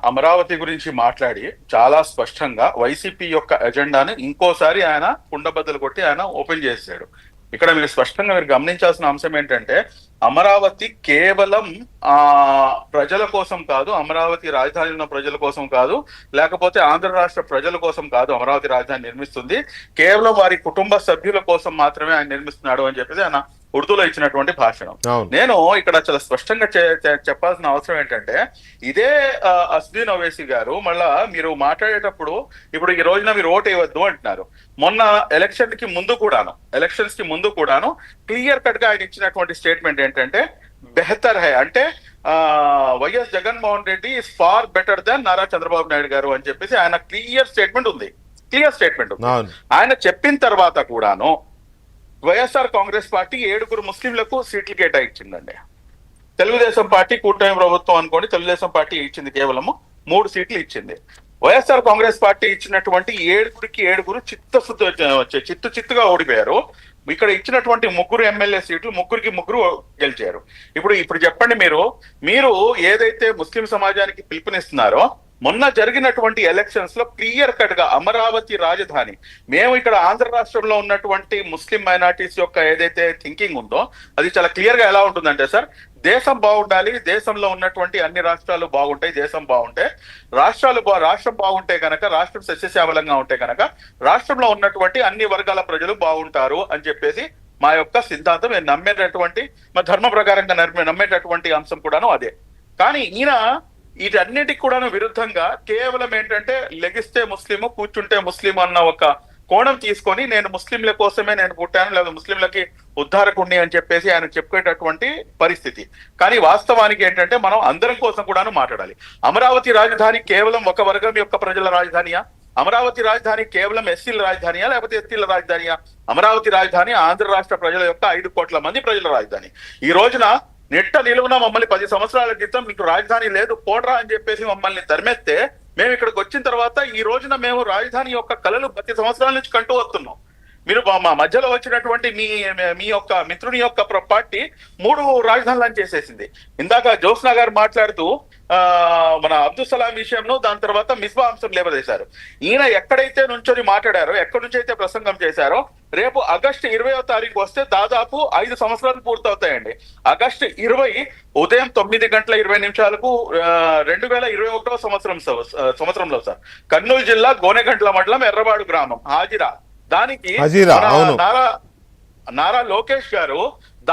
అమరావతి గురించి మాట్లాడి చాలా స్పష్టంగా వైసీపీ యొక్క ఎజెండాని ఇంకోసారి ఆయన కుండబద్దలు కొట్టి ఆయన ఓపెన్ చేశాడు. ఇక్కడ మీరు స్పష్టంగా మీరు గమనించాల్సిన అంశం ఏంటంటే అమరావతి కేవలం ప్రజల కోసం కాదు, అమరావతి రాజధాని ఉన్న ప్రజల కోసం కాదు, లేకపోతే ఆంధ్ర రాష్ట్ర ప్రజల కోసం కాదు అమరావతి రాజధాని నిర్మిస్తుంది, కేవలం వారి కుటుంబ సభ్యుల కోసం మాత్రమే ఆయన నిర్మిస్తున్నాడు అని చెప్పేసి ఆయన ఉర్దూలో ఇచ్చినటువంటి భాషణం. నేను ఇక్కడ చాలా స్పష్టంగా చెప్పాల్సిన అవసరం ఏంటంటే ఇదే అస్దీన్ ఓవైసీ గారు మళ్ళా మీరు మాట్లాడేటప్పుడు ఇప్పుడు ఈ రోజున మీరు ఓటు వేయవద్దు అంటున్నారు. మొన్న ఎలక్షన్స్ కి ముందు కూడాను క్లియర్ కట్ గా ఆయన ఇచ్చినటువంటి స్టేట్మెంట్ ఏంటంటే బెహతర్ హై అంటే YS Jaganmohan Reddy is far better than Nara Chandrababu Naidu గారు అని చెప్పేసి ఆయన క్లియర్ స్టేట్మెంట్ ఉంది. ఆయన చెప్పిన తర్వాత కూడాను వైఎస్ఆర్ కాంగ్రెస్ పార్టీ 7 ముస్లింలకు సీట్లు కేటాయించిందండి. తెలుగుదేశం పార్టీ కూటమి ప్రభుత్వం అనుకోండి, తెలుగుదేశం పార్టీ ఇచ్చింది కేవలము 3 సీట్లు ఇచ్చింది. వైఎస్ఆర్ కాంగ్రెస్ పార్టీ ఇచ్చినటువంటి 7 చిత్తుగా ఓడిపోయారు. ఇక్కడ ఇచ్చినటువంటి 3 ఎమ్మెల్యే సీట్లు 3 గెలిచారు. ఇప్పుడు చెప్పండి, మీరు ఏదైతే ముస్లిం సమాజానికి పిలుపునిస్తున్నారో మొన్న జరిగినటువంటి ఎలక్షన్స్ లో క్లియర్ కట్ గా అమరావతి రాజధాని మేము ఇక్కడ ఆంధ్ర రాష్ట్రంలో ఉన్నటువంటి ముస్లిం మైనారిటీస్ యొక్క ఏదైతే థింకింగ్ ఉందో అది చాలా క్లియర్ గా ఎలా ఉంటుందంటే సార్, దేశం బాగుండాలి, దేశంలో ఉన్నటువంటి అన్ని రాష్ట్రాలు బాగుంటాయి, దేశం బాగుంటే రాష్ట్రం బాగుంటే కనుక, రాష్ట్రం సస్యశ్యామలంగా ఉంటే కనుక రాష్ట్రంలో ఉన్నటువంటి అన్ని వర్గాల ప్రజలు బాగుంటారు అని చెప్పేసి మా యొక్క సిద్ధాంతం. మేము నమ్మేటటువంటి మా ధర్మ ప్రకారంగా నమ్మేటటువంటి అంశం కూడాను అదే. కానీ ఈయన వీటన్నిటికి కూడాను విరుద్ధంగా కేవలం ఏంటంటే లెగిస్తే ముస్లిము కూర్చుంటే ముస్లిం అన్న ఒక కోణం తీసుకొని నేను ముస్లింల కోసమే నేను పుట్టాను లేదా ముస్లింలకి ఉద్ధారకుణ్ణి అని చెప్పేసి ఆయన చెప్పేటటువంటి పరిస్థితి. కానీ వాస్తవానికి ఏంటంటే మనం అందరం కోసం కూడాను మాట్లాడాలి. అమరావతి రాజధాని కేవలం ఒక వర్గం యొక్క ప్రజల రాజధానియా? అమరావతి రాజధాని కేవలం ఎస్సీల రాజధానియా లేకపోతే ఎస్టీల రాజధానియా? అమరావతి రాజధాని ఆంధ్ర రాష్ట్ర ప్రజల యొక్క 5 కోట్ల మంది ప్రజల రాజధాని. ఈ రోజున నిలువున మమ్మల్ని 10 సంవత్సరాల క్రితం మీకు రాజధాని లేదు పోడ్రా అని చెప్పేసి మమ్మల్ని తరిమేస్తే మేము ఇక్కడికి వచ్చిన తర్వాత ఈ రోజున మేము రాజధాని యొక్క కళలు 10 సంవత్సరాల నుంచి కంటూ వస్తున్నాం. మీరు మా మధ్యలో వచ్చినటువంటి మీ యొక్క మిత్రుని యొక్క పార్టీ 3 రాజధానులను చేసేసింది. ఇందాక జ్యోత్స్న గారు మాట్లాడుతూ మన అబ్దుల్ సలాం విషయంలో దాని తర్వాత మిస్బా అంశం లేవదీశారు. ఈయన ఎక్కడైతే నుంచొని మాట్లాడారో, ఎక్కడి నుంచి అయితే ప్రసంగం చేశారో, రేపు ఆగస్టు 20వ తారీఖు వస్తే దాదాపు 5 సంవత్సరాలు పూర్తవుతాయండి. ఆగస్టు 20 ఉదయం 9:20 2021వ సంవత్సరంలో సార్ కర్నూలు జిల్లా గోనెగంట్ల మండలం ఎర్రబాడు గ్రామం హాజిరా, దానికి నారా లోకేష్ గారు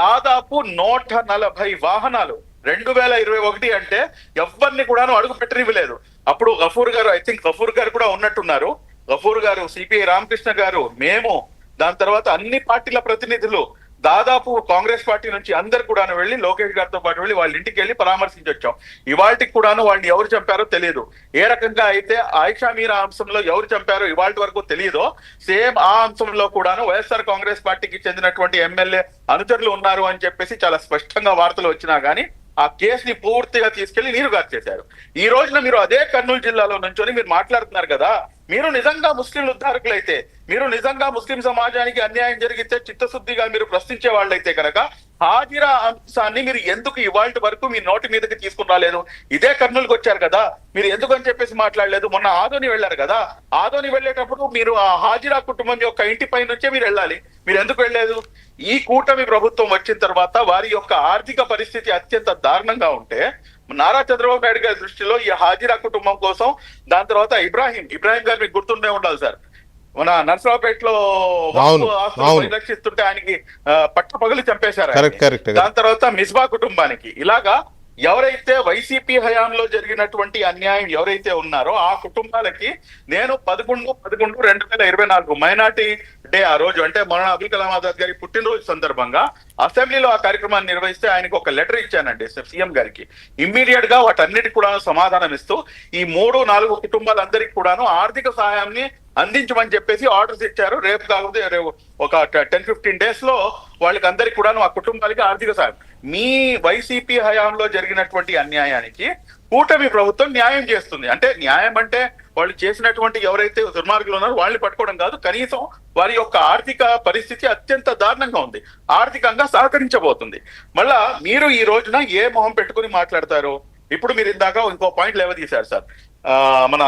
దాదాపు 140 వాహనాలు 2021 అంటే ఎవరిని కూడా అడుగు పెట్టనివ్వలేదు. అప్పుడు గఫూర్ గారు, ఐ థింక్ గఫూర్ గారు కూడా ఉన్నట్టున్నారు, గఫూర్ గారు, సిపిఐ రామకృష్ణ గారు, మేము, దాని తర్వాత అన్ని పార్టీల ప్రతినిధులు దాదాపు కాంగ్రెస్ పార్టీ నుంచి అందరు కూడాను వెళ్ళి లోకేష్ గారితో పాటు వెళ్ళి వాళ్ళ ఇంటికి వెళ్ళి పరామర్శించి వచ్చాం. ఇవాళకి కూడాను వాళ్ళని ఎవరు చంపారో తెలియదు. ఏ రకంగా అయితే ఆయిషా మీరా అంశంలో ఎవరు చంపారో ఇవాళ వరకు తెలియదో, సేమ్ ఆ అంశంలో కూడాను వైఎస్ఆర్ కాంగ్రెస్ పార్టీకి చెందినటువంటి ఎమ్మెల్యే అనుచరులు ఉన్నారు అని చెప్పేసి చాలా స్పష్టంగా వార్తలు వచ్చినా గానీ ఆ కేసుని పూర్తిగా తీసుకెళ్లి నీరుగార్చేశారు. ఈ రోజున మీరు అదే కర్నూలు జిల్లాలో నుంచొని మీరు మాట్లాడుతున్నారు కదా, మీరు నిజంగా ముస్లింలు ఉద్ధారకులైతే, మీరు నిజంగా ముస్లిం సమాజానికి అన్యాయం జరిగితే చిత్తశుద్ధిగా మీరు ప్రశ్నించే వాళ్ళైతే కనుక హాజిరా అంశాన్ని మీరు ఎందుకు ఇవాళ వరకు మీ నోటి మీదకి తీసుకుని రాలేదు? ఇదే కర్నూలుకి వచ్చారు కదా, మీరు ఎందుకు అని చెప్పేసి మాట్లాడలేదు? మొన్న ఆదోని వెళ్ళారు కదా, ఆదోని వెళ్ళేటప్పుడు మీరు ఆ హాజిరా కుటుంబం యొక్క ఇంటిపై నుంచే మీరు వెళ్ళాలి, మీరు ఎందుకు వెళ్ళలేదు? ఈ కూటమి ప్రభుత్వం వచ్చిన తర్వాత వారి యొక్క ఆర్థిక పరిస్థితి అత్యంత దారుణంగా ఉంటే నారా చంద్రబాబు నాయుడు గారి దృష్టిలో ఈ హాజిరా కుటుంబం కోసం, దాని తర్వాత ఇబ్రాహీం గారు మీకు గుర్తుండే ఉండాలి సార్, మన నర్సరావుపేటలో పరిరక్షిస్తుంటే ఆయనకి పట్టపగలు చంపేశారు. దాని తర్వాత మిస్బా కుటుంబానికి ఇలాగా ఎవరైతే వైసీపీ హయాంలో జరిగినటువంటి అన్యాయం ఎవరైతే ఉన్నారో ఆ కుటుంబాలకి నేను 11/11/2024 మైనార్టీ డే ఆ రోజు అంటే మౌలానా అబుల్ కలాం ఆజాద్ గారి పుట్టినరోజు సందర్భంగా అసెంబ్లీలో ఆ కార్యక్రమాన్ని నిర్వహిస్తే ఆయనకు ఒక లెటర్ ఇచ్చానండి సీఎం గారికి. ఇమ్మీడియట్ గా వాటన్నిటికి కూడా సమాధానం ఇస్తూ ఈ 3-4 కుటుంబాలందరికీ కూడాను ఆర్థిక సహాయాన్ని అందించమని చెప్పేసి ఆర్డర్స్ ఇచ్చారు. రేపు కాకపోతే ఒక 10-15 డేస్ లో వాళ్ళకి అందరికి కూడాను ఆ కుటుంబాలకి ఆర్థిక సహాయం. మీ వైసీపీ హయాంలో జరిగినటువంటి అన్యాయానికి కూటమి ప్రభుత్వం న్యాయం చేస్తుంది. అంటే న్యాయం అంటే వాళ్ళు చేసినటువంటి ఎవరైతే దుర్మార్గులు ఉన్నారో వాళ్ళని పట్టుకోవడం కాదు, కనీసం వారి యొక్క ఆర్థిక పరిస్థితి అత్యంత దారుణంగా ఉంది, ఆర్థికంగా సహకరించబోతుంది. మళ్ళా మీరు ఈ రోజున ఏ మొహం పెట్టుకుని మాట్లాడతారు? ఇప్పుడు మీరు ఇందాక ఇంకో పాయింట్ లేవదీశారు సార్. మన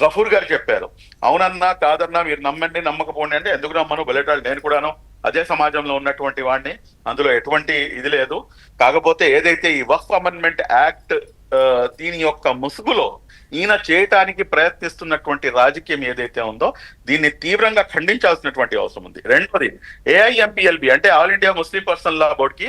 గఫూర్ గారు చెప్పారు, అవునన్నా కాదన్నా మీరు నమ్మండి నమ్మకపోండి అంటే ఎందుకు నమ్మను, బుల్లెటాలు నేను కూడాను అదే సమాజంలో ఉన్నటువంటి వాడిని, అందులో ఎటువంటి ఇది లేదు. కాకపోతే ఏదైతే ఈ వక్ఫ్ అమెండ్మెంట్ యాక్ట్ దీని యొక్క ముసుగులో ఈయన చేయటానికి ప్రయత్నిస్తున్నటువంటి రాజకీయం ఏదైతే ఉందో దీన్ని తీవ్రంగా ఖండించాల్సినటువంటి అవసరం ఉంది. రెండోది, ఏఐఎంపిఎల్బి అంటే ఆల్ ఇండియా ముస్లిం పర్సనల్ లా బోర్డ్ కి